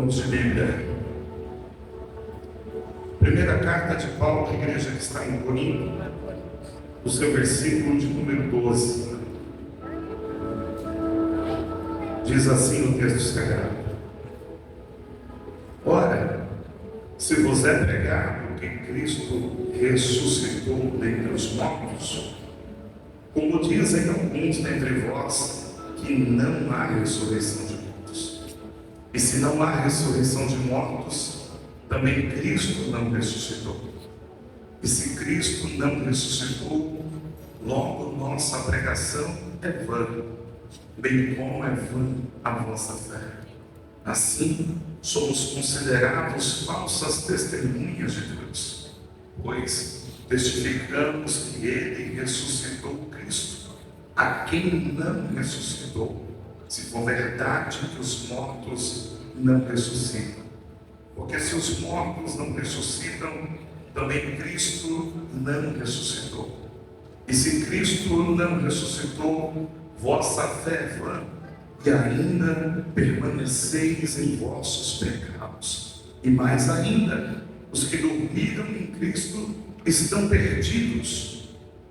Vamos de Bíblia. Primeira carta de Paulo à igreja que está em Corinto, o seu versículo de número 12. Diz assim o texto sagrado: Ora, se vos é pregado que Cristo ressuscitou dentre os mortos, como dizem alguns dentre vós que não há ressurreição de mortos. E se não há ressurreição de mortos, também Cristo não ressuscitou. E se Cristo não ressuscitou, logo nossa pregação é vã, bem como é vã a vossa fé. Assim, somos considerados falsas testemunhas de Deus, pois testificamos que Ele ressuscitou Cristo, a quem não ressuscitou, se for verdade que os mortos não ressuscitam. Porque se os mortos não ressuscitam, também Cristo não ressuscitou. E se Cristo não ressuscitou, vossa fé é vã, e ainda permaneceis em vossos pecados. E mais ainda, os que dormiram em Cristo estão perdidos.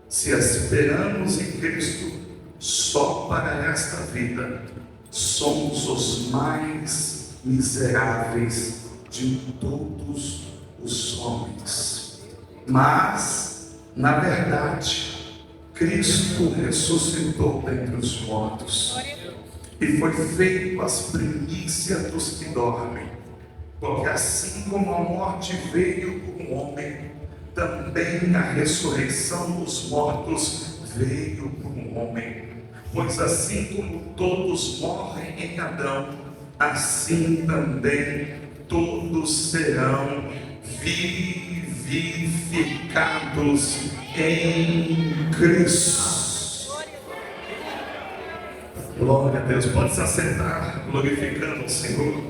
Se esperamos em Cristo só para esta vida, somos os mais miseráveis de todos os homens. Mas, na verdade, Cristo ressuscitou dentre os mortos e foi feito as primícias dos que dormem, porque assim como a morte veio por um homem, também a ressurreição dos mortos veio por um homem. Pois assim como todos morrem em Adão, assim também todos serão vivificados em Cristo. Glória a Deus. Pode se assentar, glorificando o Senhor.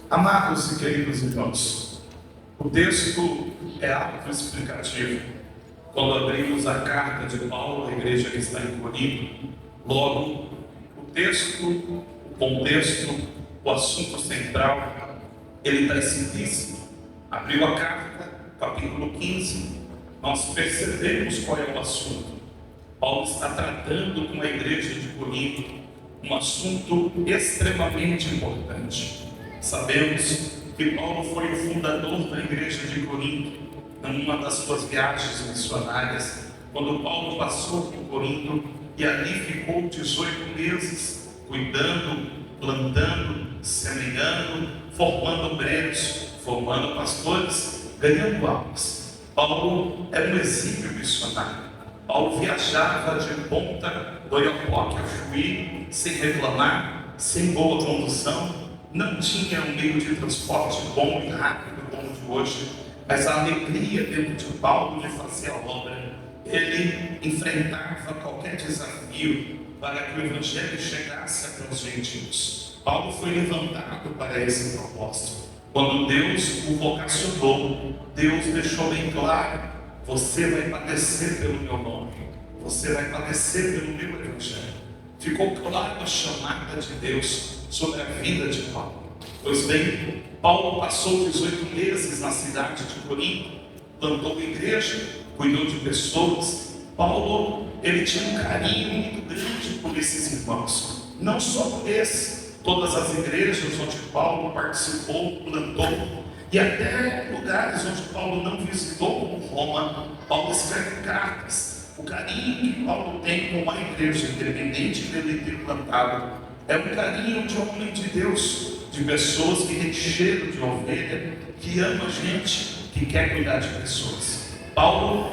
Amados e queridos irmãos, o texto é autoexplicativo. Quando abrimos a carta de Paulo à igreja que está em Corinto, logo o texto, o contexto, o assunto central, ele está explícito. Abriu a carta, capítulo 15, nós percebemos qual é o assunto. Paulo está tratando com a igreja de Corinto um assunto extremamente importante. Sabemos que Paulo foi o fundador da igreja de Corinto numa das suas viagens missionárias, quando Paulo passou por Corinto e ali ficou 18 meses cuidando, plantando, semeando, formando obreiros, formando pastores, ganhando almas. Paulo era um exímio missionário. Paulo viajava de Ponta do Oiapoque a Chuí sem reclamar, sem boa condução. Não tinha um meio de transporte bom e rápido como o de hoje, mas a alegria dentro de Paulo de fazer a obra. Ele enfrentava qualquer desafio para que o Evangelho chegasse até os gentios. Paulo foi levantado para esse propósito. Quando Deus o vocacionou, Deus deixou bem claro: você vai padecer pelo meu nome, você vai padecer pelo meu Evangelho. Ficou claro a chamada de Deus sobre a vida de Paulo. Pois bem, Paulo passou 18 meses na cidade de Corinto, plantou igreja, cuidou de pessoas. Paulo, ele tinha um carinho muito grande por esses irmãos, não só por esse, todas as igrejas onde Paulo participou, plantou, e até lugares onde Paulo não visitou, como Roma, Paulo escreve cartas. O carinho que Paulo tem com a igreja, independente dele ter plantado, é um carinho de homem de Deus, de pessoas que têm cheiro de ovelha, que ama a gente, que quer cuidar de pessoas. Paulo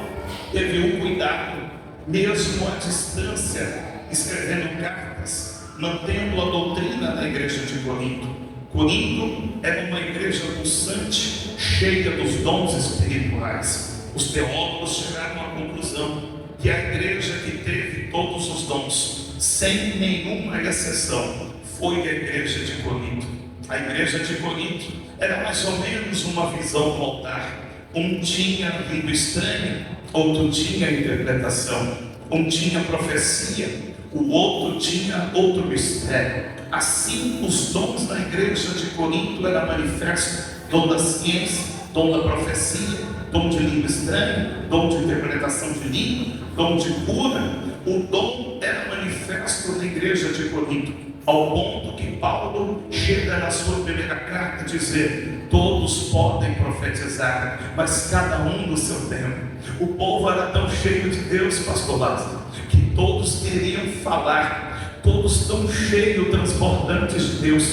teve um cuidado, mesmo à distância, escrevendo cartas, mantendo a doutrina da igreja de Corinto. Corinto era uma igreja pulsante, cheia dos dons espirituais. Os teólogos chegaram à conclusão que a igreja que teve todos os dons, sem nenhuma exceção, foi a igreja de Corinto. A igreja de Corinto era mais ou menos uma visão do altar. Um tinha língua estranha, outro tinha interpretação. Um tinha profecia, o outro tinha outro mistério. Assim, os dons da igreja de Corinto eram manifestos: dom da ciência, dom da profecia, dom de língua estranha, dom de interpretação de língua, dom de cura. O dom era manifesto na igreja de Corinto, ao ponto que Paulo chega na sua primeira carta a dizer: todos podem profetizar, mas cada um no seu tempo. O povo era tão cheio de Deus, pastor Lázaro, que todos queriam falar, todos tão cheios, transbordantes de Deus,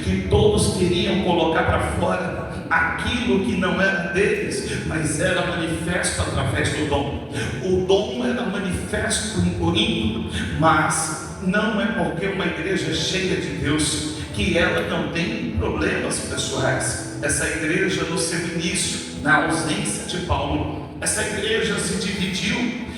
que todos queriam colocar para fora aquilo que não era deles, mas era manifesto através do dom. O dom era manifesto em Corinto, mas não é porque uma igreja cheia de Deus que ela não tem problemas pessoais. Essa igreja, no seu início, na ausência de Paulo, essa igreja se dividiu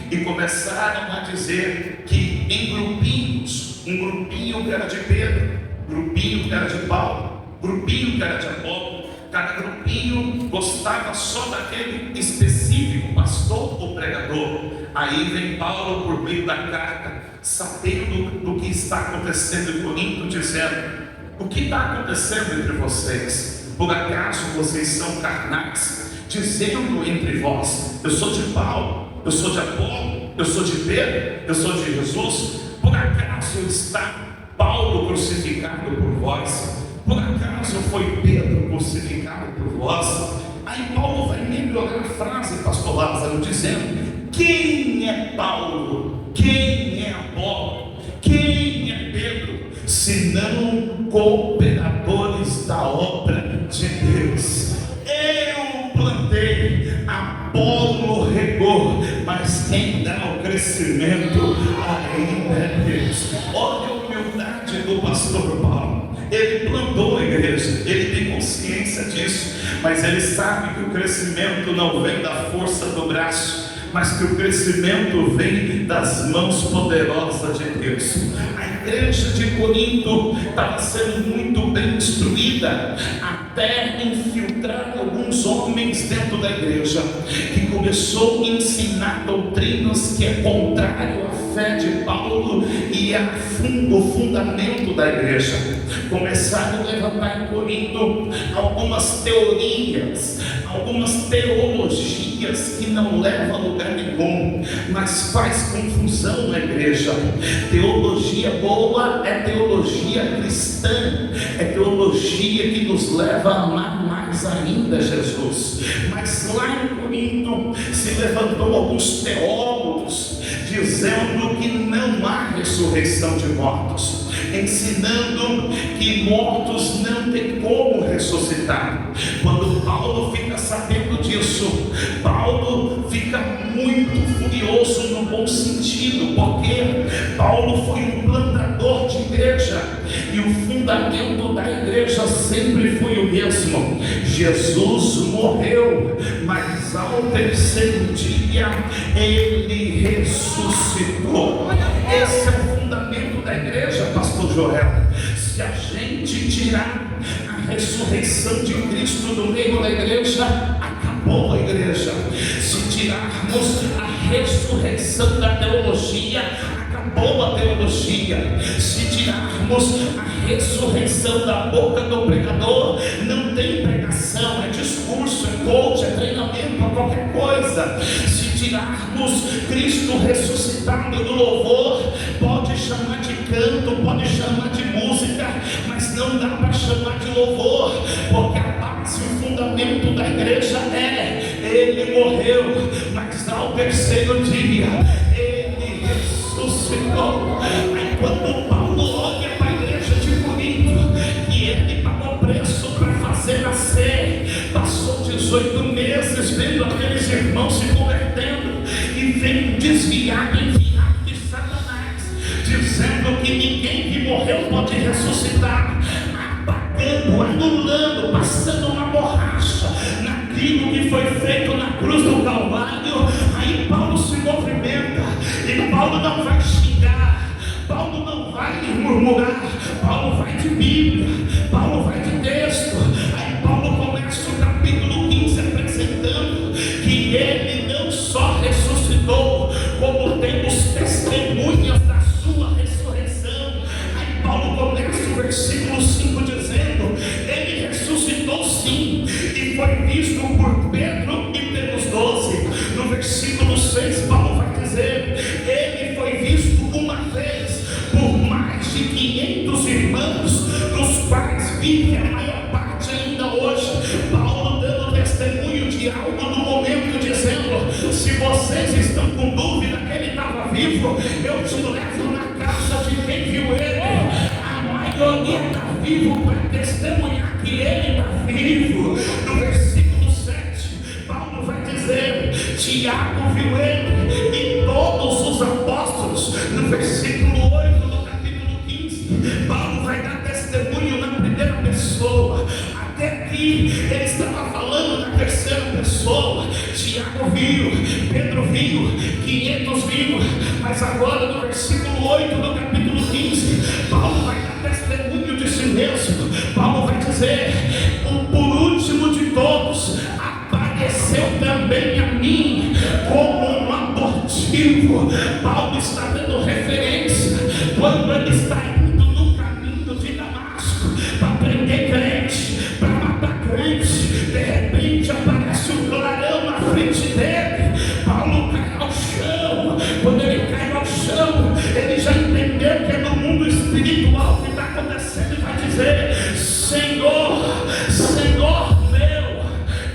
e começaram a dizer que em grupinhos, um grupinho que era de Pedro, grupinho que era de Paulo, grupinho que era de Apolo. Cada grupinho gostava só daquele específico pastor ou pregador. Aí vem Paulo, por meio da carta, sabendo do que está acontecendo em Corinto, dizendo: o que está acontecendo entre vocês? Por acaso vocês são carnais, dizendo entre vós: eu sou de Paulo, eu sou de Apolo, eu sou de Pedro, eu sou de Jesus? Por acaso está Paulo crucificado por vós? Por acaso foi Pedro crucificado por vós? Aí Paulo vai melhorar a frase, pastor Lázaro, dizendo: quem é Paulo? Quem é Apolo? Quem é Pedro? Senão cooperadores da obra de Deus. Eu plantei, Apolo regou, mas quem dá o crescimento ainda é Deus. Olha a humildade do pastor Paulo. Ele plantou a igreja, ele tem consciência disso, mas ele sabe que o crescimento não vem da força do braço, mas que o crescimento vem das mãos poderosas de Deus. A igreja de Corinto estava sendo muito bem instruída, até infiltrar alguns homens dentro da igreja, que começou a ensinar doutrinas que é contrário à fé de Paulo e o fundamento da igreja. Começaram a levantar em Corinto algumas teorias, algumas teologias que não levam a lugar nenhum, mas faz confusão na igreja. Teologia boa é teologia cristã, é teologia que nos leva a amar mais ainda Jesus. Mas lá em Corinto se levantou alguns teólogos dizendo que não há ressurreição de mortos, ensinando que mortos não tem como ressuscitar. Quando Paulo fica sabendo disso, Paulo fica muito furioso no bom sentido, porque Paulo foi um plantador de igreja e o fundamento da igreja sempre foi o mesmo: Jesus morreu, mas ao terceiro dia ele ressuscitou. Esse é o fundamento da igreja, pastor Joel. Se a gente tirar a ressurreição de Cristo do meio da igreja, acabou a igreja. Se tirarmos a ressurreição da teologia, acabou a teologia. Se tirarmos a ressurreição da boca do pregador, não tem pregação, é discurso, é coach, é treinamento, é qualquer coisa. Se tirarmos Cristo ressuscitado do louvor, pode chamar de canto, pode chamar de música, mas não dá para chamar de louvor, porque a base, o fundamento da igreja é: ele morreu, mas ao terceiro dia ele ressuscitou. Aí quando Paulo olha para a igreja de Corinto, que ele pagou preço para fazer nascer, passou 18 meses vendo aqueles irmãos se convertendo, e veio desviado, enviado de Satanás, dizendo que ninguém que morreu pode ressuscitar, apagando, anulando, passando uma borracha naquilo que foi feito na cruz do Calvário. Aí Paulo se movimenta, e Paulo não vai xingar, Paulo não vai murmurar, Paulo vai de Bíblia, Paulo vai de texto. Aí Paulo começa o capítulo 15 apresentando que ele não só ressuscitou, como temos testemunho vive a maior parte ainda hoje. Paulo dando testemunho de algo no momento, dizendo: se vocês estão com dúvida que ele estava vivo, eu te levo na casa de quem viu ele. A maioria está vivo para testemunhar que ele está vivo. No versículo 7, Paulo vai dizer: Tiago viu ele e todos os apóstolos. No versículo 8 do capítulo 15, Paulo vai dar testemunho na primeira pessoa. Até aqui ele estava falando na terceira pessoa. Tiago viu, Pedro viu, 500 viu. Mas agora no versículo 8 do capítulo 15, Paulo vai dar testemunho de si mesmo. Paulo vai dizer: por último de todos, apareceu também a mim como um abortivo. Paulo está dando referência quando ele está indo no caminho de Damasco para prender crente, para matar crente. De repente aparece um clarão na frente dele. Paulo cai ao chão. Quando ele cai ao chão, ele já entendeu que é no mundo espiritual que está acontecendo e vai dizer: Senhor, Senhor meu,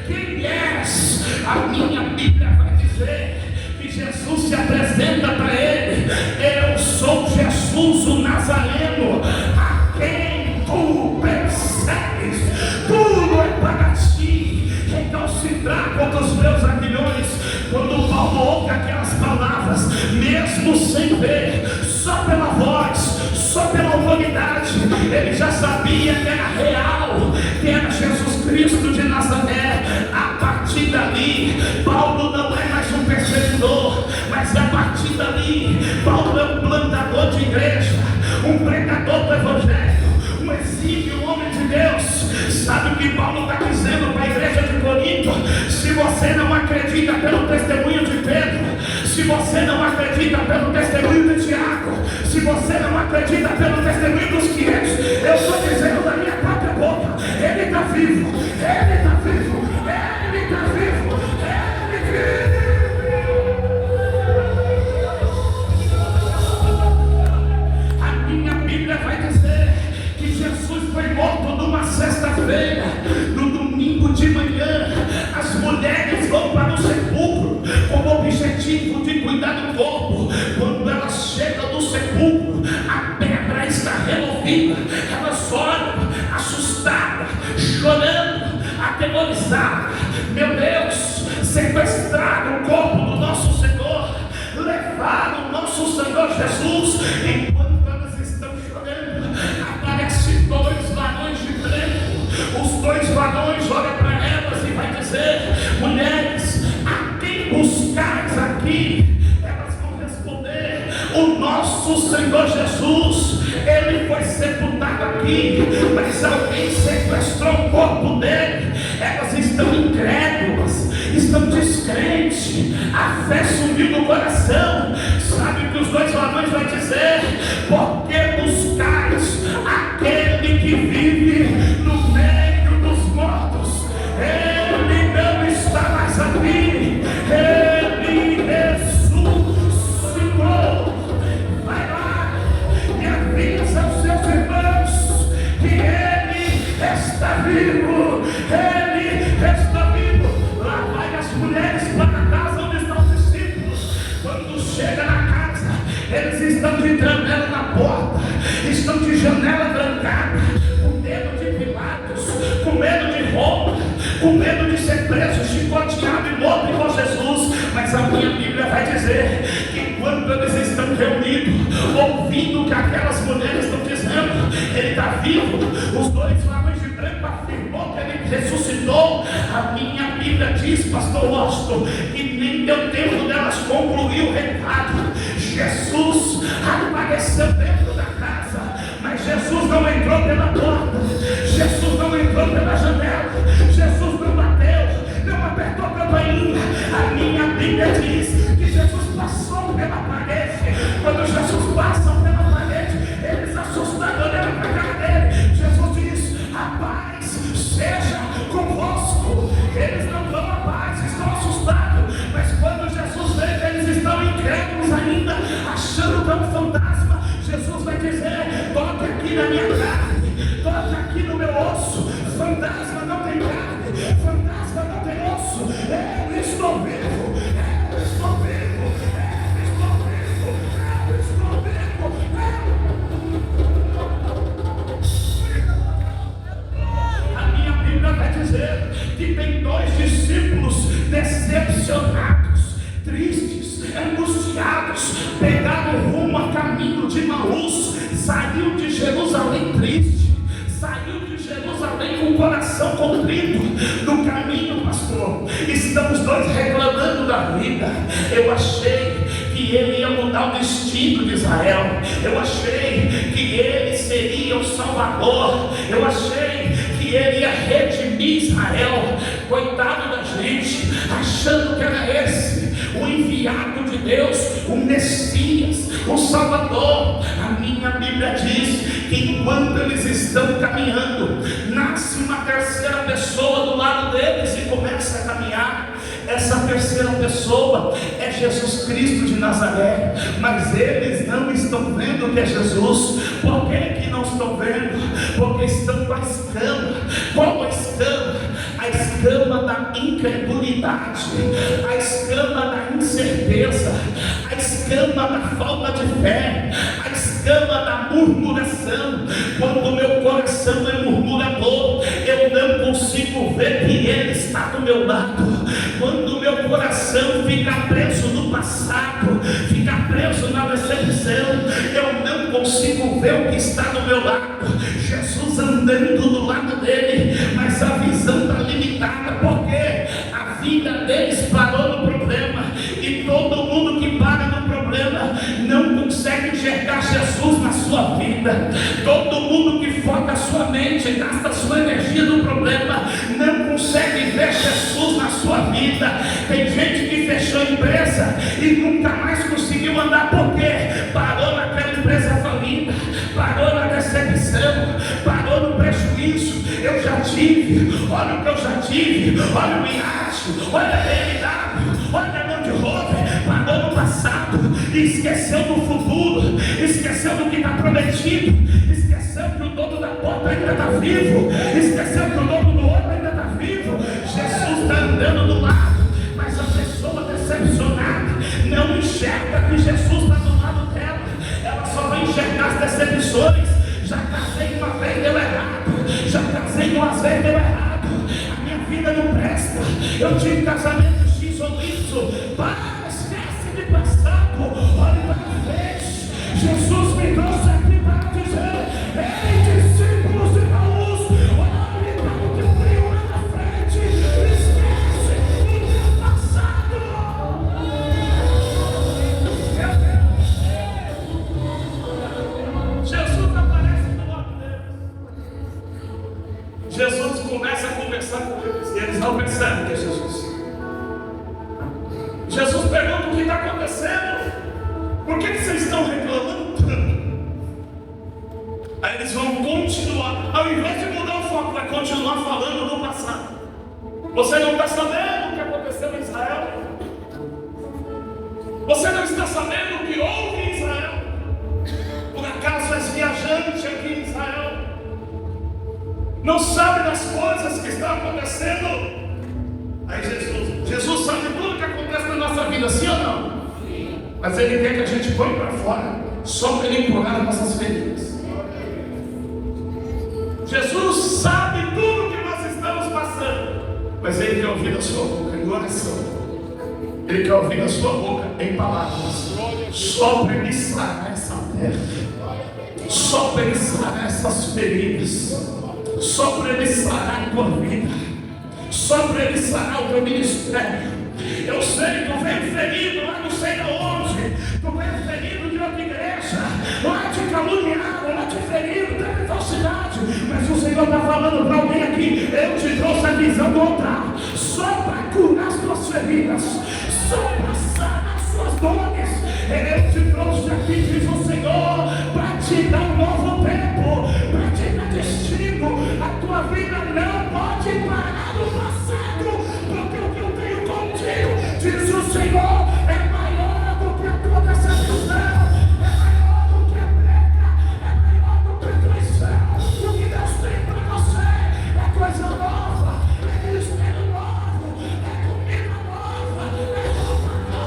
quem és? A minha Bíblia vai dizer que Jesus se apresenta para ele: eu sou Jesus o Nazareno, a quem tu persegues. Tudo é para ti recalcitrar contra os meus aguilhões. Quando Paulo ouve aquelas palavras, mesmo sem ver, só pela voz, só pela humanidade, ele já sabia que era real, que era Jesus Cristo de Nazaré. A partir dali, Paulo não é mais um perseguidor, mas a partir dali, Paulo é um plantador de igreja, um pregador do evangelho, um exímio homem de Deus. Sabe o que Paulo está dizendo para a igreja de Corinto? Se você não acredita pelo testemunho de Pedro, se você não acredita pelo testemunho de Tiago, se você não acredita pelo testemunho dos 500, eu estou dizendo da minha própria boca: ele está vivo, ele está vivo, ele está vivo, ele vive. A minha Bíblia vai dizer que Jesus foi morto numa sexta-feira. No domingo de manhã, as mulheres vão para o sepulcro com o objetivo de cuidar do corpo. Quando elas chegam no sepulcro, a pedra está removida. Elas olham assustadas, chorando, atemorizadas. Meu Deus, sequestraram o corpo do nosso Senhor, levaram o nosso Senhor Jesus. Enquanto elas estão chorando, aparecem dois varões de branco. Os dois varões olham para elas e vai dizer: mulheres, a quem buscais aqui? Elas vão responder: o nosso Senhor Jesus, ele foi sepultado aqui, mas alguém sequestrou o corpo dele. Elas estão incrédulas, estão descrentes, a fé sumiu no coração. Sabe o que os dois varões vão dizer? Porque buscais aquele que vive no meio dos mortos. Ele não está mais aqui, ele ressuscitou. Vai lá e avisa aos seus irmãos que ele está vivo, ele está vivo. Lá vai as mulheres para a casa onde estão os discípulos. Quando chega na casa, eles estão de janela na porta, estão de janela trancada, com medo de Pilatos, com medo de Roma, com medo de ser preso, chicoteado e morto igual Jesus. Mas a minha Bíblia vai dizer que quando eles estão reunidos, ouvindo o que aquelas mulheres estão dizendo, ele está vivo, os dois varões de branco afirmou que ele ressuscitou. A minha Bíblia diz, pastor Washington, que nem deu tempo delas concluir o recado. Jesus apareceu dentro da casa, mas Jesus não entrou pela porta, Jesus não entrou pela janela, Jesus não bateu, não apertou a campainha. A minha Bíblia diz que Jesus passou pela parede. Quando Jesus passa pela parede, eles assustados olhando para a cara dele. Jesus diz: a paz seja convosco. Eles não dão a paz, estão assustados. Mas quando Jesus vê, eles estão incrédulos ainda, achando que é um fantasma. Jesus vai dizer: toque aqui na minha carne, toque aqui no meu de Emaús saiu de Jerusalém triste, saiu de Jerusalém com o coração contrito. No caminho, pastor, estamos dois reclamando da vida. Eu achei que ele ia mudar o destino de Israel, eu achei que ele seria o Salvador, eu achei que ele ia redimir Israel. Coitado da gente, achando que era esse o enviado de Deus, o Messias, o Salvador. A minha Bíblia diz que enquanto eles estão caminhando, nasce uma terceira pessoa do lado deles e começa a caminhar. Essa terceira pessoa é Jesus Cristo de Nazaré, mas eles não estão vendo que é Jesus. Por que não estão vendo? Porque estão com a escama. Qual a escama? A escama da incredulidade, a escama da incerteza, a escama da falta de fé, a escama da murmuração. Quando o meu coração é murmurador, eu não consigo ver que Ele está do meu lado. Quando o meu coração fica preso no passado, fica preso na decepção, eu não consigo ver o que está do meu lado. Jesus andando do lado dele, mas a visão está limitada, porque a vida deles parou no problema, e todo mundo que para no problema não consegue enxergar Jesus na sua vida. Todo mundo que foca a sua mente, gasta a sua energia no problema, não consegue ver Jesus na sua vida. Tem gente que fechou empresa e nunca mais conseguiu andar, porque parou naquela empresa falida, parou na decepção, parou no prejuízo. Eu já tive, olha o que eu já tive, olha o iate, olha a BMW, olha a Land Rover. Parou no passado e esqueceu do futuro, esqueceu do que está prometido, esqueceu que o dono da porta ainda está vivo, esqueceu que o dono do outro ainda está vivo. Jesus está andando do lado, mas a pessoa decepcionada não enxerga que Jesus está do lado dela. Ela só vai enxergar as decepções. Já casei uma vez, deu errado. Já casei duas vezes, deu errado. A minha vida não presta. Eu tive casamento X ou Y. Para, esquece de passado. Olhe para frente. Jesus me trouxe aqui para dizer: ei, discípulos de Emaús, olhe para o que eu tenho lá na frente. Esquece do teu passado. Jesus aparece do lado deles. Jesus começa a conversar com eles, e eles não percebem que é Jesus. Jesus pergunta: o que está acontecendo? Por que vocês estão reclamando tanto? Aí eles vão continuar, ao invés de mudar o foco, vai continuar falando do passado. Você não está sabendo o que aconteceu em Israel? Você não está sabendo o que houve em Israel? Por acaso és viajante aqui em Israel? Não sabe das coisas que estão acontecendo? Aí Jesus sabe tudo que acontece na nossa vida, sim ou não? Sim. Mas Ele quer que a gente põe para fora, só para Ele curar as nossas feridas. Jesus sabe tudo que nós estamos passando, mas Ele quer ouvir a sua boca em oração. Ele quer ouvir a sua boca em palavras. Só para Ele sarar essa terra, só para Ele sarar essas feridas, só para Ele sarar a tua vida, só para Ele sarar o teu ministério. Eu sei que tu veio ferido lá não sei aonde, tu veio ferido de outra igreja, lá te caluniaram, lá te feriram, teve falsidade, mas o Senhor está falando para alguém aqui: eu te trouxe a visão do altar, só para curar as tuas feridas, só para sanar as suas dores. Eu te trouxe aqui, diz o Senhor, para te dar um novo tempo, para te dar destino. A tua vida não pode parar no passado, porque o que eu tenho contigo, diz o Senhor, é maior do que a tua decepção, é maior do que a breca, é maior do que a traição. O que Deus tem para você é coisa nova, é ministério novo, é comida nova, é roupa nova.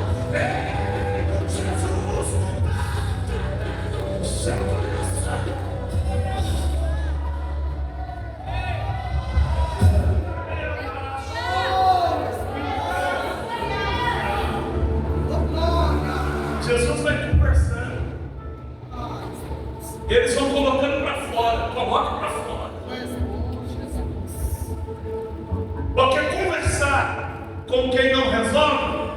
Eles vão colocando para fora, coloca para fora. Porque conversar com quem não resolve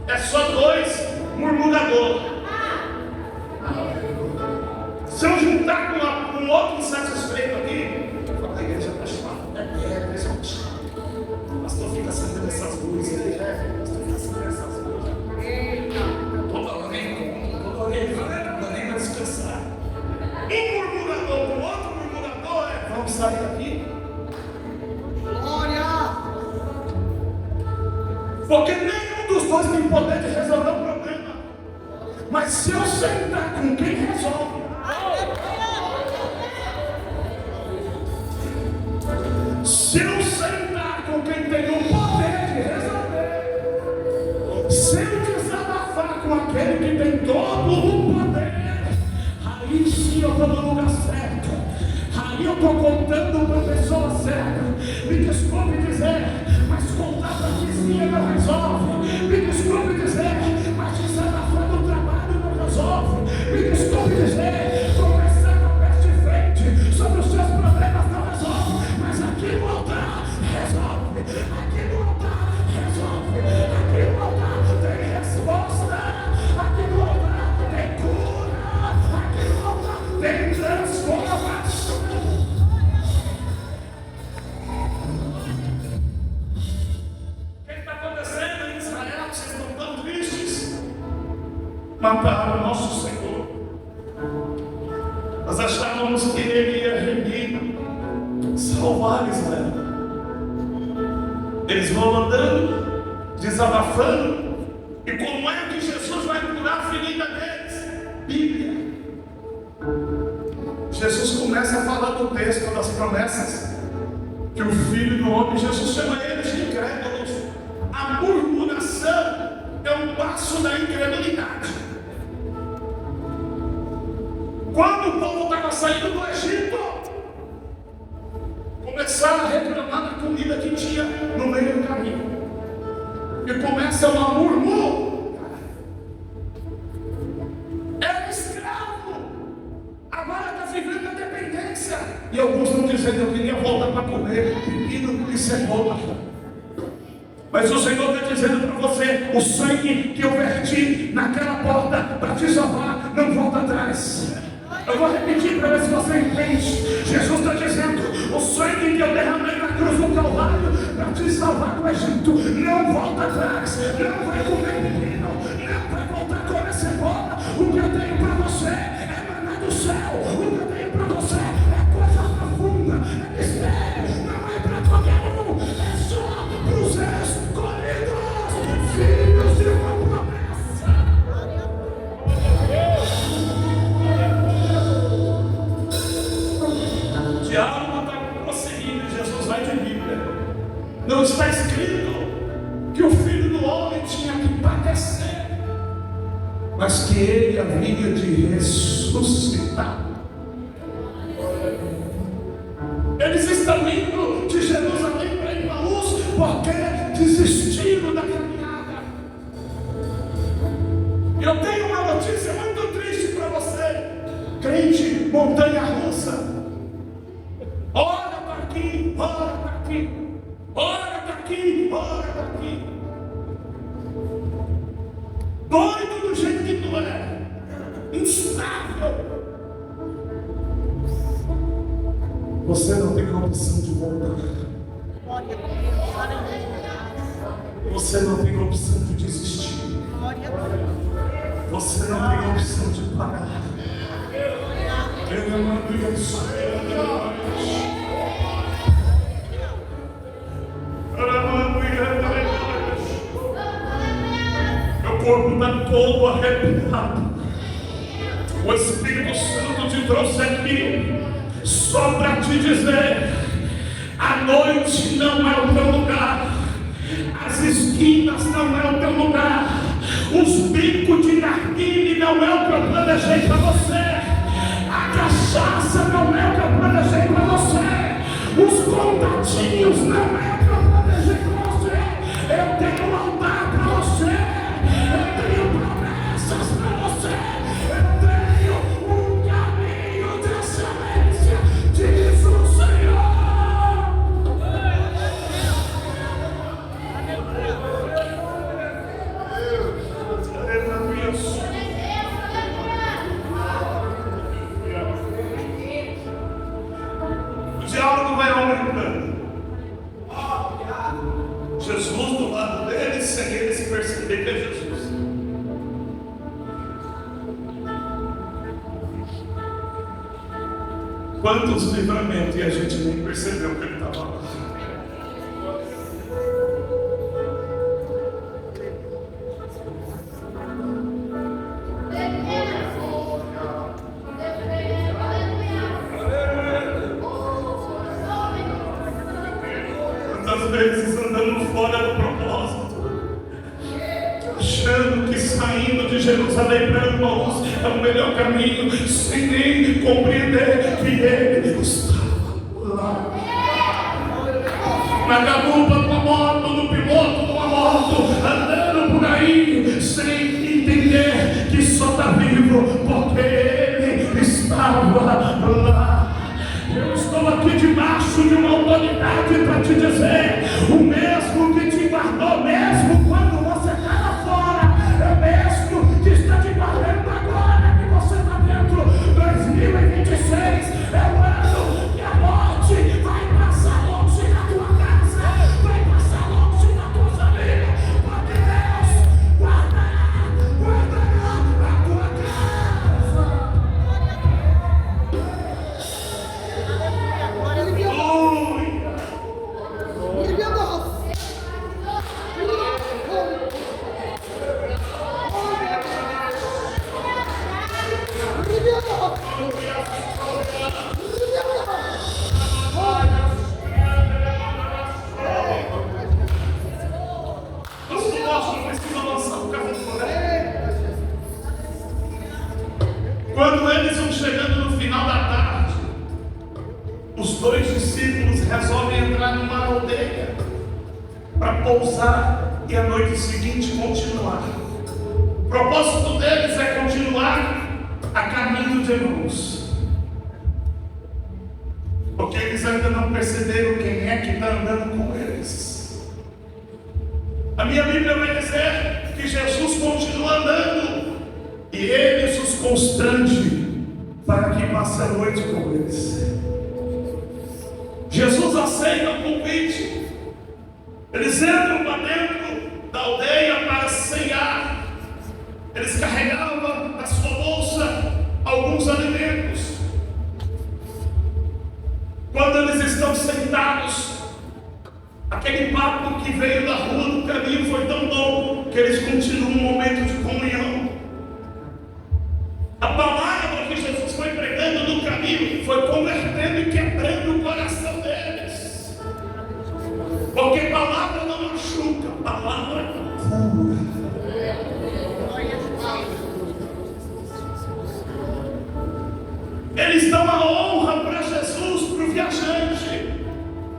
é só dois murmuradores. Se eu juntar com um outro insatisfeito aqui, a igreja está chata. A igreja está chata. O pastor fica acendendo essas luzes. O pastor fica acendendo essas luzes. Toda hora não dá nem para descansar. Um murmurador com outro murmurador, vamos sair daqui. Glória! Porque nenhum dos dois tem poder de resolver o problema. Mas se eu sentar com quem resolve, se eu sentar com quem tem o poder de resolver, se eu desabafar com aquele que tem todo o poder, aí sim eu estou no lugar certo. Aí eu estou contando para a pessoa certa. Me desculpe dizer, mas contar para a vizinha não resolve. Me desculpe dizer, mas desabafar no trabalho não resolve. Me desculpe dizer, conversar com pé de frente sobre os seus problemas não resolve. Mas aqui no altar resolve. Aqui no altar resolve. Aqui no altar tem resposta. Aqui no altar tem cura. Aqui no altar tem transformação. O que está acontecendo em Israel? Vocês não estão tristes? Mataram o nosso Senhor. Nós achávamos que Ele ia remir, salvar Israel. Eles vão andando, desabafando. E como é que Jesus vai curar a ferida deles? Bíblia. Jesus começa a falar do texto das promessas, que o Filho do Homem, Jesus chama eles de incrédulos. A murmuração é um passo da incredulidade. Quando o povo estava saindo do Egito, começaram a reclamar da comida que tinha no meio do caminho. E começa uma murmuração. Era escravo, agora está vivendo a dependência. E alguns estão dizendo: eu queria voltar para comer pepino e cebola. Mas o Senhor está dizendo para você: o sangue que eu verti naquela porta para te salvar não volta atrás. Eu vou repetir para ver se você entende. Jesus está dizendo: o sangue que eu derramei na cruz do Calvário para te salvar do Egito não volta atrás. Não vai comer pepino, não vai voltar a comer cebola. O que eu tenho para você é maná do céu. O que eu tenho para você é coisa profunda, é mistério. Não é para qualquer um, é só para os escolhidos, filhos de uma promessa. O diálogo está prosseguindo e Jesus vai de Bíblia. Não está escrito que o Filho do Homem tinha que padecer, mas que ele havia de ressuscitar. Eles estão indo de Jerusalém para Emaús porque desistiram da caminhada. Eu tenho uma notícia muito triste para você, crente montanha-russa. Ora para aqui, ora para aqui, ora para aqui, ora para aqui. Doido do jeito que tu é, instável. Você não tem opção de voltar. Você não tem opção de desistir. Você não tem opção de parar. Eu amando isso. Meu corpo está todo arrepiado. O Espírito Santo te trouxe aqui só para te dizer: a noite não é o teu lugar, as esquinas não é o teu lugar, os bicos de narguile não é o que eu planejei para você, a cachaça não é o que eu planejei para você, os contatinhos não é o que eu planejei para você. Eu tenho um altar para você, eu tenho promessas para você, eu tenho um caminho de Quantos livramentos e a gente nem percebeu que ele estava lá. Quantas vezes andando fora do propósito, achando que saindo de Jerusalém para Irmãos é o melhor caminho, sem nem compreender que ele estava lá. Na garupa de uma moto, no piloto de uma moto, andando por aí, sem entender que só está vivo porque ele estava lá. Eu estou aqui debaixo de uma autoridade para te dizer: o mesmo que te guardou, mesmo quando você está lá fora, é o mesmo que está te guardando agora que você está dentro. 2026 é o ano que a morte vai passar longe da tua casa, vai passar longe da tua família, porque Deus guardará a tua casa. Quando eles vão chegando no final da tarde, os dois discípulos resolvem entrar numa aldeia para pousar e a noite seguinte continuar. O propósito deles é continuar a caminho de Emmaus, porque eles ainda não perceberam quem é que está andando com eles. A minha Bíblia vai dizer que Jesus continua andando e eles os constrange para que passe a noite com eles. Jesus aceita o convite. Eles entram para dentro da aldeia para ceiar. Eles carregavam na sua bolsa alguns alimentos. Quando eles estão sentados, aquele papo que veio da rua do caminho foi tão bom que eles continuam um momento de comunhão. A palavra que Jesus foi pregando no caminho foi convertendo e quebrando o coração deles. Porque palavra não machuca, palavra cura. Eles dão a honra para Jesus, para o viajante.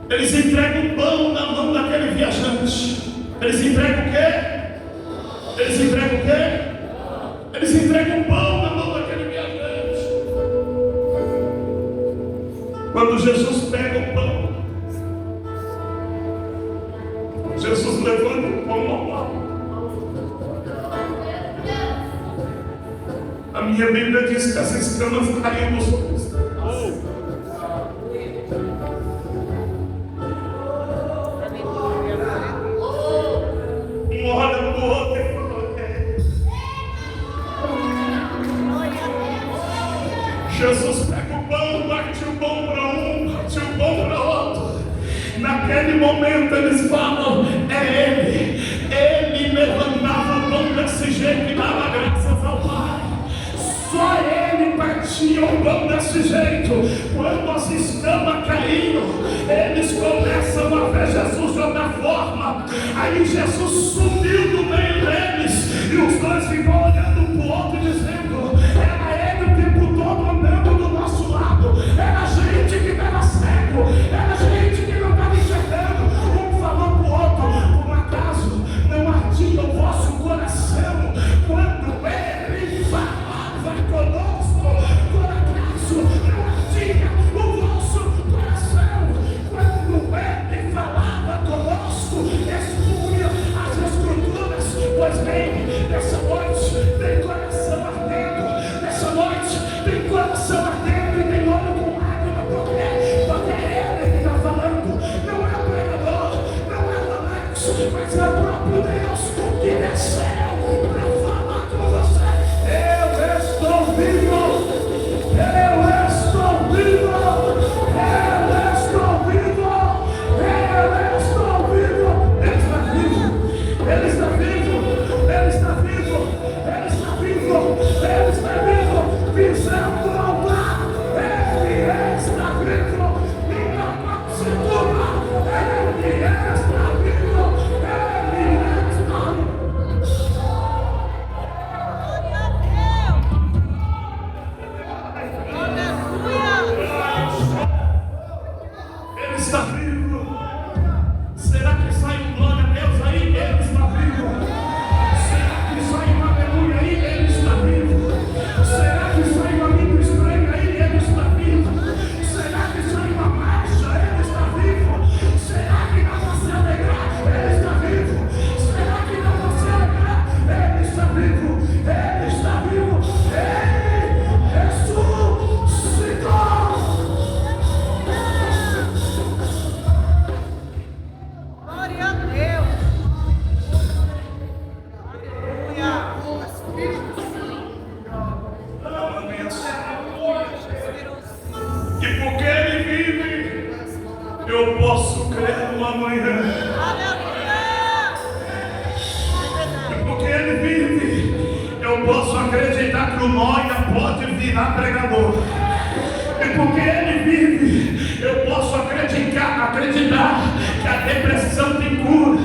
Eles entregam o pão na mão daquele viajante. Eles entregam o quê? Eles entregam o quê? Eles entregam o pão na mão daquele viajante. Quando Jesus pega o pão, Jesus levanta o pão ao lado. A minha Bíblia diz que as escamas caíam nos olhos. Um olha para o outro e fala: Jesus pega o pão, bate o pão para um, bate o pão para outro. Naquele momento eles falam: é Ele. Ele levantava o pão desse jeito e dava graças ao Pai. Só Ele partia o pão desse jeito. Quando as escamas caíram, eles começam a ver Jesus de outra forma. Aí Jesus sumiu do meio deles e os dois ficam olhando um para o outro dizendo: era Ele o tempo todo andando do nosso lado. Era a gente que estava cego, era a gente que não estava enxergando. Um falou para o outro: por acaso não ardia o vosso coração quando Ele falava conosco? Por acaso não ardia o vosso coração quando Ele falava conosco? Expunha as escrituras. Pois bem, nessa noite tem coração ardente. E porque Ele vive, eu posso crer no amanhã. E porque Ele vive, eu posso acreditar que o Noia pode virar pregador. E porque Ele vive, eu posso acreditar que a depressão tem cura.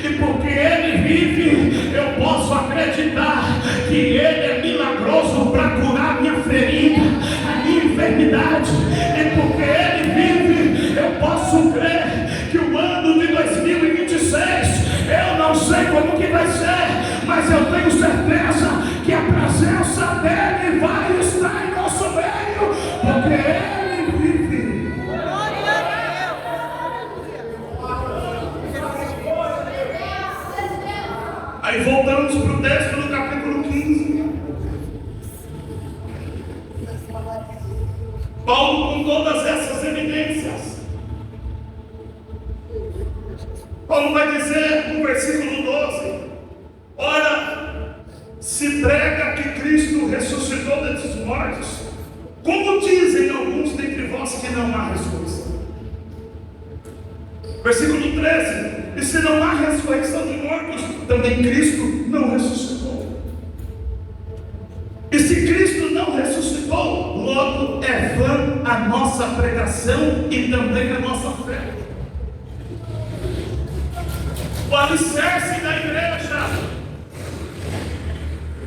E porque Ele vive, eu posso acreditar que Ele é milagroso para curar minha ferida, a minha enfermidade. E porque Ele vive, eu posso crer que o ano de 2026, eu não sei como que vai ser, mas eu tenho certeza que a presença dEle vai estar em nosso meio, porque Ele vive. Aí voltamos para o texto do capítulo 15. Paulo, com todas essas evidências, Paulo vai dizer no versículo 12: ora, se prega que Cristo ressuscitou dentre os mortos, como dizem alguns dentre vós que não há ressurreição. Versículo 13: e se não há ressurreição de mortos, também Cristo não ressuscitou. E se Cristo não ressuscitou, logo é vã a nossa pregação e também a nossa fé. O alicerce da igreja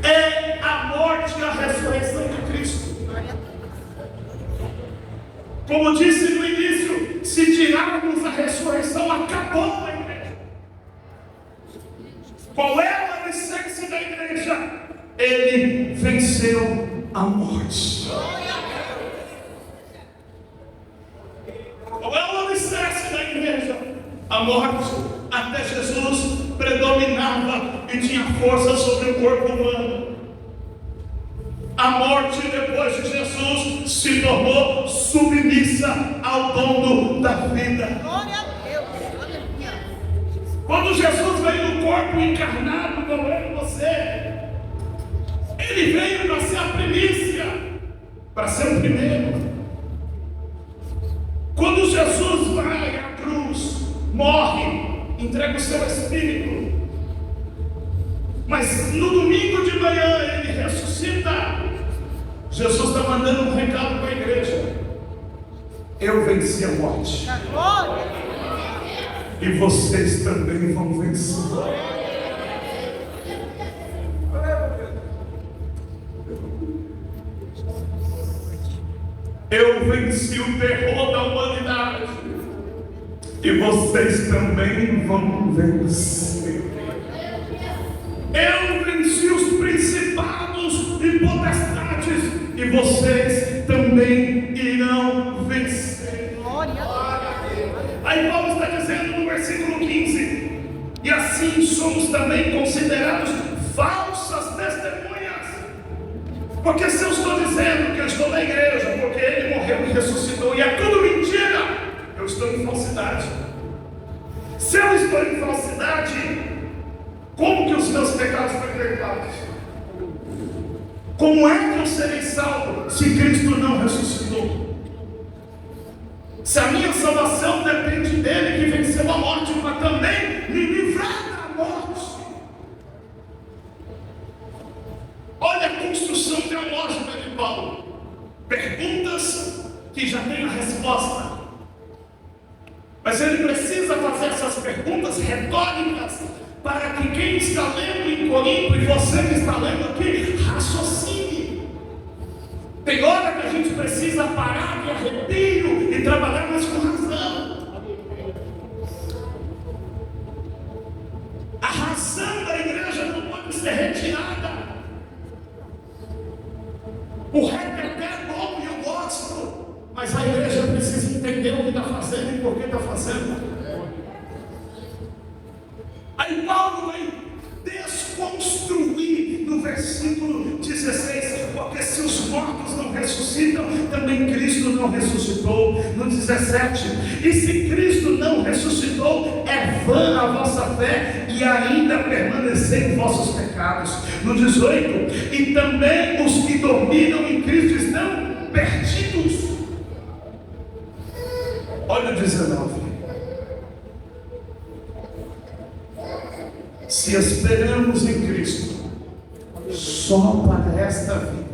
é a morte e a ressurreição de Cristo. Como disse no início, se tirarmos a ressurreição, acabou a igreja. Qual é o alicerce da igreja? Ele venceu a morte. Qual é o alicerce da igreja? A morte. Até Jesus predominava e tinha força sobre o corpo humano. A morte, depois de Jesus, se tornou submissa ao dono da vida. Quando Jesus veio no corpo encarnado, como eu e você, Ele veio para ser a primícia, para ser o primeiro. Quando Jesus vai à cruz, morre, entrega o seu espírito, mas no domingo de manhã Ele ressuscita. Jesus está mandando um recado para a igreja: eu venci a morte, e vocês também vão vencer. Eu venci o terror da humanidade, e vocês também vão vencer. Eu venci os principados e potestades, e vocês também irão vencer. Aí Paulo está dizendo no versículo 15: e assim somos também considerados falsas testemunhas. Porque se eu estou dizendo que eu estou na igreja porque Ele morreu e ressuscitou, e é tudo mentira, eu estou em falsidade. Se eu estou em falsidade, como que os meus pecados foram perdoados? Como é que eu serei salvo se Cristo não ressuscitou? Se a minha salvação depende dEle que venceu a morte, mas também me livrar da morte. Olha a construção teológica de Paulo. Perguntas que já têm a resposta. Mas ele precisa fazer essas perguntas retóricas para que quem está lendo em Corinto e você que está lendo aqui raciocine. Tem hora que a gente precisa parar de arrepio e trabalhar mais com razão. A razão da igreja não pode ser retirada. O reteté é bom e eu gosto, mas a igreja precisa entender o que está fazendo e por que está fazendo. Aí Paulo vai desconstruir no versículo 16, porque se os mortos não ressuscitam, também Cristo não ressuscitou. No 17, e se Cristo não ressuscitou, é vã a vossa fé e ainda permanecer em vossos pecados. No 18, e também os que dormiram em Cristo estão perdidos. 19. Se esperamos em Cristo só para esta vida,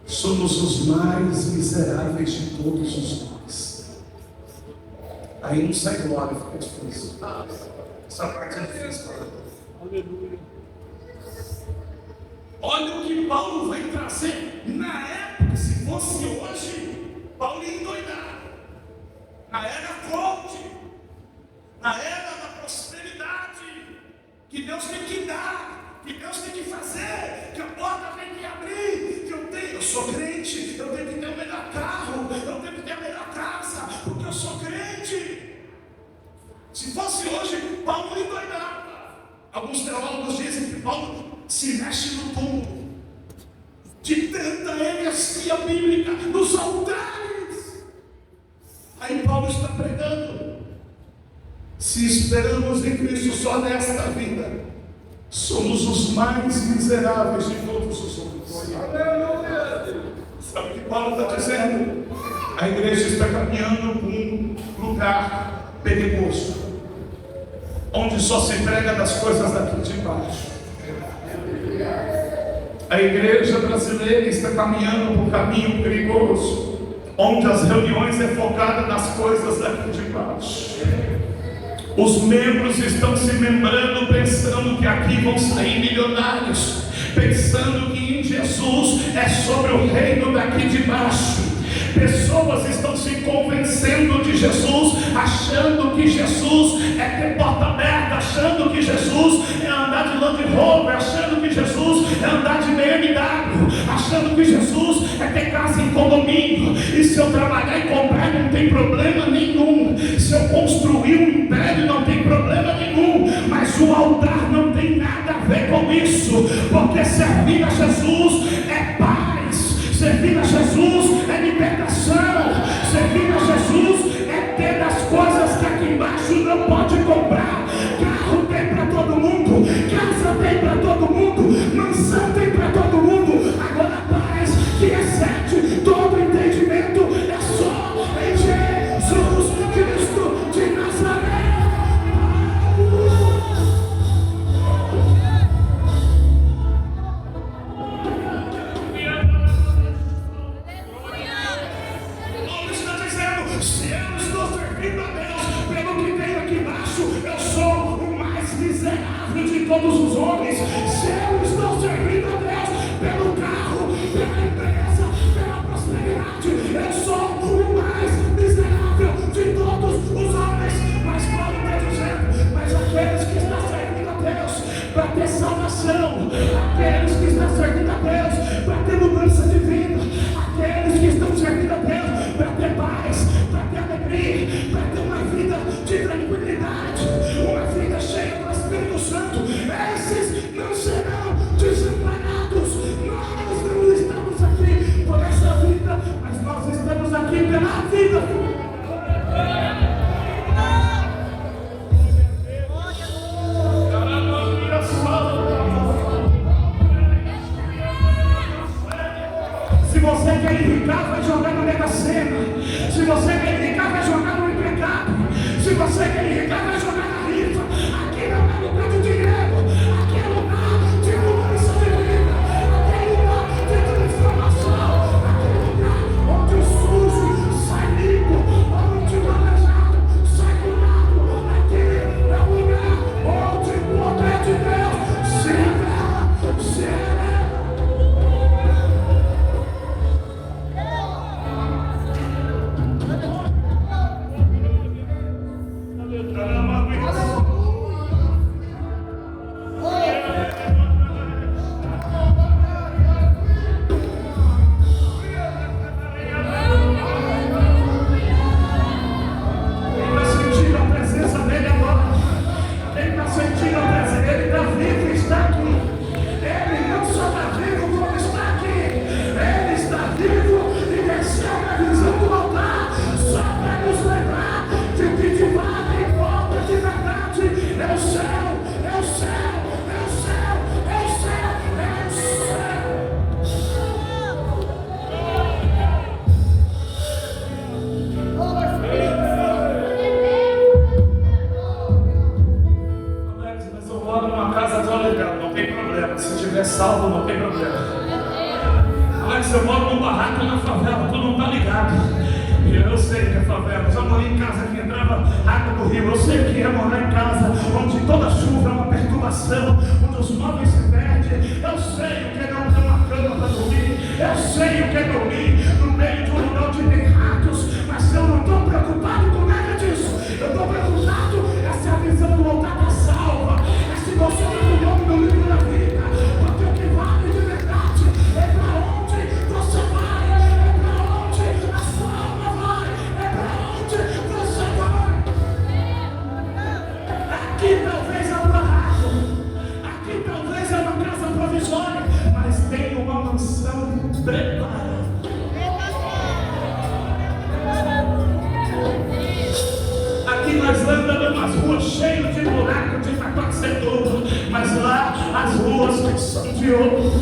somos os mais miseráveis de todos os homens. Aí não sai glória, fica difícil. Essa parte é difícil. Aleluia. Olha o que Paulo vai trazer. Na época, se fosse hoje, Paulo ia endoidar. Na era forte, na era da prosperidade, que Deus tem que dar, que Deus tem que fazer, que a porta tem que abrir, que eu sou crente, eu tenho que ter o melhor carro, eu tenho que ter a melhor casa, porque eu sou crente. Se fosse hoje, Paulo endoidava. Alguns teólogos dizem que Paulo se mexe no túmulo, de tanta heresia bíblica nos altares. Aí Paulo está pregando: se esperamos em Cristo só nesta vida, somos os mais miseráveis de todos os homens. Sabe o que Paulo está dizendo? A igreja está caminhando para um lugar perigoso, onde só se prega das coisas daqui de baixo. A igreja brasileira está caminhando por um caminho perigoso, onde as reuniões é focada nas coisas daqui de baixo. Os membros estão se membrando pensando que aqui vão sair milionários, pensando que em Jesus é sobre o reino daqui de baixo. Pessoas estão se convencendo de Jesus, achando que Jesus é ter porta aberta, achando que Jesus é andar de Land Rover, achando que Jesus é andar de BMW, achando que Jesus é ter casa em condomínio. E se eu trabalhar e comprar não tem problema nenhum, se eu construir um império não tem problema nenhum, mas o altar não tem nada a ver com isso, porque servir a Jesus é paz, servir a Jesus é libertação, servir a Jesus é ter das coisas que aqui embaixo não pode comprar. Carro tem para todo mundo, casa tem para todo mundo, mansão tem para todo mundo. Agora a paz que excede todo entendimento é só em Jesus Cristo de Nazaré. Se eu estou servindo a Deus pelo que tem aqui embaixo, eu sou o mais miserável de todos os homens. Se eu estou servindo a Deus pelo carro, pela empresa, pela prosperidade, eu sou o mais miserável de todos os homens. Mas Paulo está dizendo: mas aqueles que estão servindo a Deus para ter salvação, aqueles que estão servindo a Deus para ter mudança de vida, aqueles que estão servindo a Deus para ter paz, para ter alegria, para ter uma vida de tranquilidade, uma vida cheia do Espírito Santo, esses não serão desamparados. Nós não estamos aqui por essa vida, mas nós estamos aqui pela vida. Se você quer enricar, vai jogar na Mega Sena. Se você quer enricar, vai jogar no empregado. Se você quer enricar, vai jogar na rifa. Aqui não é lugar de dinheiro, aqui é lugar de mudança de vida, aqui é lugar de transformação, aqui é lugar onde o sujo sai limpo, onde o aleijado sai curado. Aqui é o lugar onde o poder de Deus se revela, se revela. quebrado. Eu sei que é favela. Já morei em casa que entrava água do rio. Eu sei o que é morar em casa onde toda chuva é uma perturbação, onde os móveis se perdem. Eu sei o que é não ter uma cama para dormir. Eu sei o que é dormir no meio de um lugar onde tem ratos. Mas eu não estou preocupado com nada disso. Eu estou preocupado. Essa é a visão do altar da salva. É se você tem o nome do livro da vida. Porque o que vale de verdade é para onde você vai. É para onde a sua alma vai. É para onde você vai. Aqui talvez é um barraco. Aqui talvez é uma casa provisória. Mas tem uma mansão preparada. Aqui nós andamos nas ruas cheias de buraco de taquacetudo, mas lá as ruas são de ouro.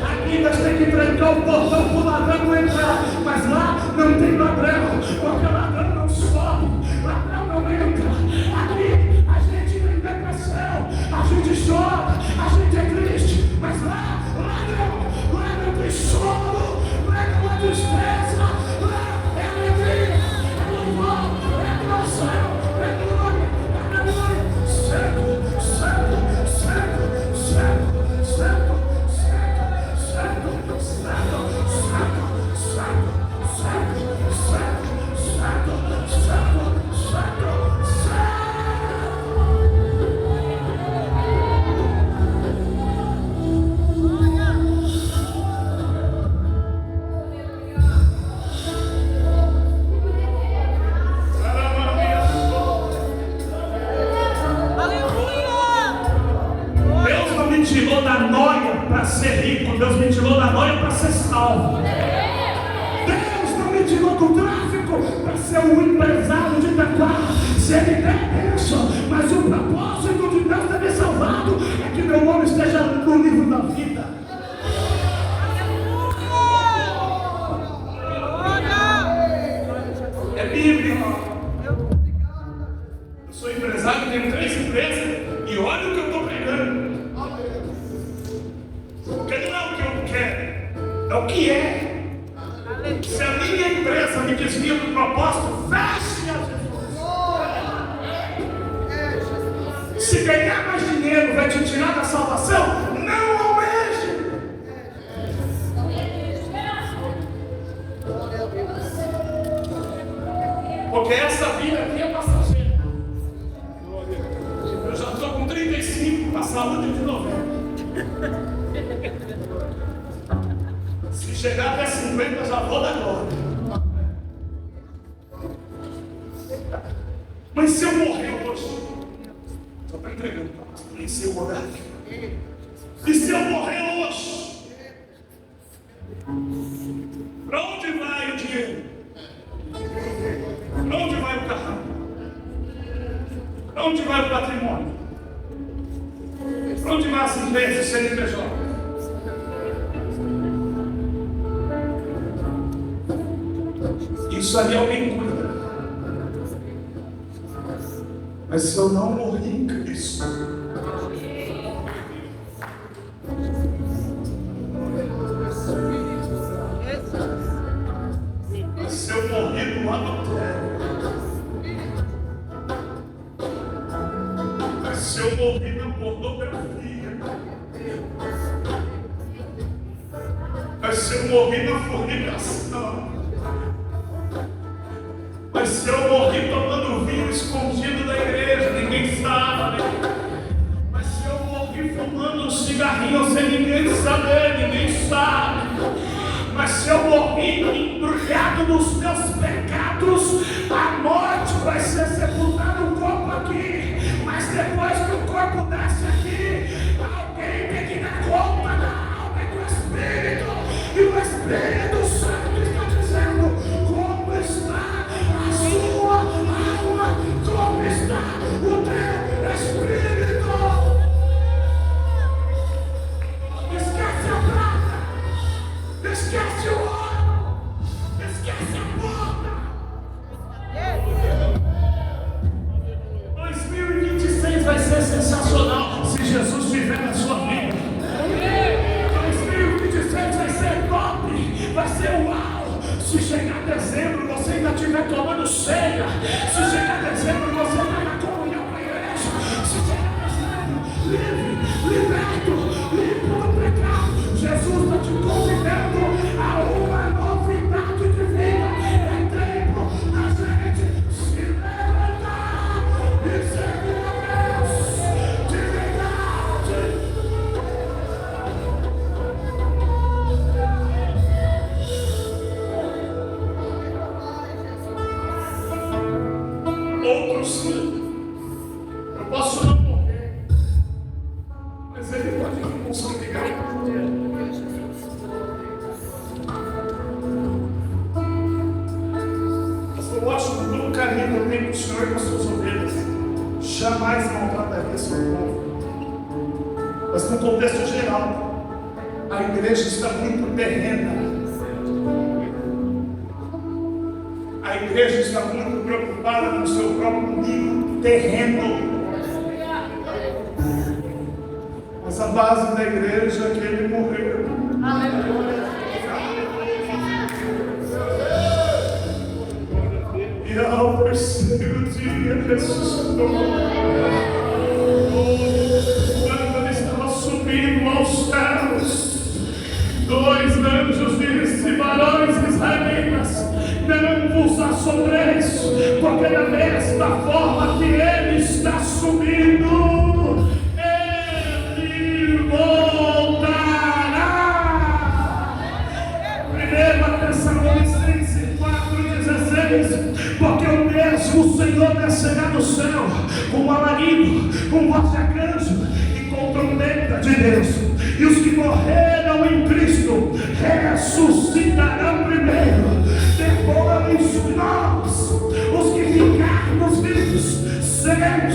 Aqui nós temos que trancar o portão para o ladrão não entrar, mas lá não tem ladrão, porque o ladrão não sobe, o ladrão não entra. Aqui a gente tem depressão, a gente chora, a gente é triste, mas lá não tem choro, lá não é tristeza, lá é alegria, é louvor, é adoração, é glória, é glória. Certo, certo, certo, certo, certo, certo, certo, certo, Deus não me tirou da noia para ser rico, Deus me tirou da noia para ser salvo. Deus não me tirou do tráfico para ser um empresário de Itaquá. Se Ele der isso, mas o propósito de Deus ter me salvado é que meu nome esteja no livro da vida. É bíblico. Eu sou empresário, tenho 3 empresas e olha o que eu estou pregando. Porque não é o que eu quero, é o que é. Se a minha empresa me desvia do propósito, feche a Jesus. Se ganhar mais dinheiro vai te tirar da salvação, não almeje. Porque essa vida aqui é passageira. Eu já estou com 35, com a saúde de 90. Se chegar até 50, já vou dar glória. Mas se eu morrer hoje, só está entregando para nós, nem se eu morrer. E se eu morrer hoje, para onde vai o dinheiro? Para onde vai o carro? Para onde vai o patrimônio? Para onde vai as empresas, CNPJ? Isso ali alguém cuida. Mas se eu não morrer em Cristo, mas se eu morrer no adultério, mas se eu morrer na pornografia, mas se eu morrer na fornicação, mas se eu morrer tomando vinho escondido da igreja, ninguém sabe. Mas se eu morrer fumando um cigarrinho sem ninguém saber, ninguém sabe. Mas se eu morrer embrulhado nos meus pecados, a morte vai ser sepultada no corpo aqui. Mas depois que o corpo desce aqui, alguém tem que dar conta da alma e do Espírito. E o Espírito Santo está dizendo como está a sua alma, como está o teu Espírito. Esquece a prata, esquece o ouro, esquece a porta. 2026 vai ser sensacional se Jesus estiver na sua vida. 2026 vai convidando a uma novidade de vida. É tempo da gente se levantar e servir a Deus de verdade. Outros sim. Eu posso não morrer, mas ele pode me santificar. Eu gosto do carinho que eu tenho com o Senhor e com as suas ovelhas. Jamais maltrataria seu povo. Mas no contexto geral, a igreja está muito terrena. A igreja está muito preocupada no seu próprio nível terreno. Mas a base da igreja é que ele morreu. E ao terceiro dia ele ressuscitou. Quando ele estava subindo aos céus, 2 anjos disse: varões israelitas, não vos assombreis, porque da mesma forma que ele está subindo, ele voltará. 1 Tessalonicenses 4,16, porque o mesmo Senhor descerá do céu com alarido, com voz de arcanjo e com trombeta de Deus, e os que morreram em Cristo ressuscitarão primeiro. Depois nós, os que ficarmos vivos, seremos